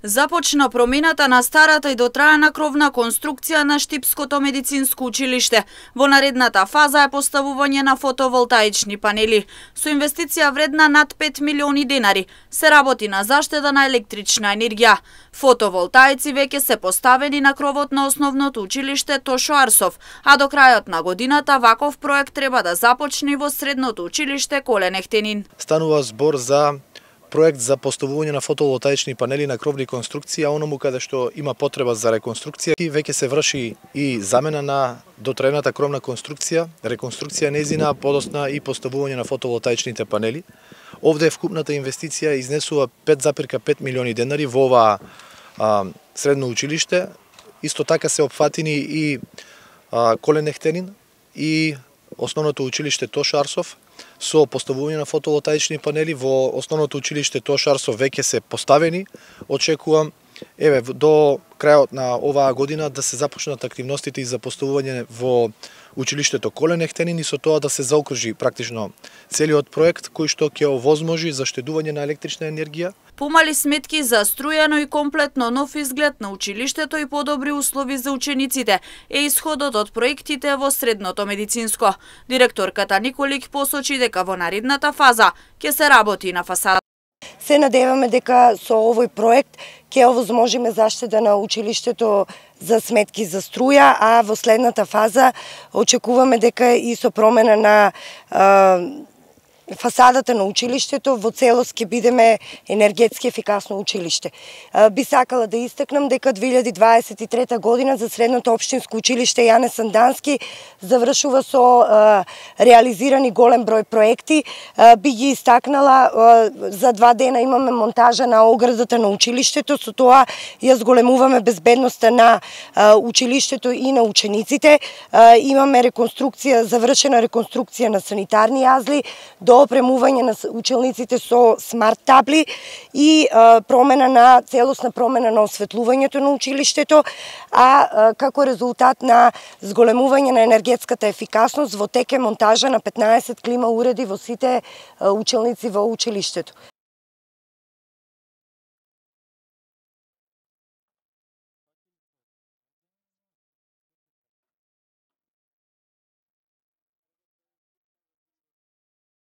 Започна промената на старата и дотраена кровна конструкција на Штипското медицинско училиште. Во наредната фаза е поставување на фотоволтаични панели. Со инвестиција вредна над 5 милиони денари се работи на заштеда на електрична енергија. Фотоволтаици веќе се поставени на кровот на основното училиште Тошо Арсов, а до крајот на годината ваков проект треба да започне во средното училиште Колен Ехтенин. Станува збор за проект за поставување на фотоволтаични панели на кровни конструкции, а оному каде што има потреба за реконструкција и веќе се врши и замена на дотраената кровна конструкција, реконструкција незина, подосна и поставување на фотоволтаичните панели. Овде вкупната инвестиција изнесува 5,5 милиони денари во ова средно училиште. Исто така се опфатени и Колен Ехтенин и основното училиште Тошо Арсов со поставување на фотоволтаични панели. Во основното училиште Тошо Арсов веќе се поставени. Очекувам до крајот на оваа година да се започнат активностите и за поставување во училиштето Колен Ехтенин и со тоа да се заокружи практично целиот проект кој што ќе овозможи заштедување на електрична енергија. Помали сметки за струја, но и комплетно нов изглед на училиштето и подобри услови за учениците е исходот од проектите во средното медицинско. Директорката Николик посочи дека во наредната фаза ќе се работи на фасада. Се надеваме дека со овој проект ќе овозможиме заштеда на училиштето за сметки за струја, а во следната фаза очекуваме дека и со промена на фасадата на училиштето во целост ќе бидеме енергетски ефикасно училиште. Би сакала да истакнам дека 2023 година за средното општинско училиште Јане Сандански завршува со реализирани голем број проекти. Би ги истакнала, за 2 дена имаме монтажа на оградата на училиштето, со тоа ја зголемуваме безбедноста на училиштето и на учениците. Имаме реконструкција, завршена реконструкција на санитарни јазли, до опремување на учениците со смарт табли и целосна промена на осветлувањето на училиштето, а како резултат на зголемување на енергетската ефикасност во тек е монтажа на 15 клима уреди во сите ученици во училиштето.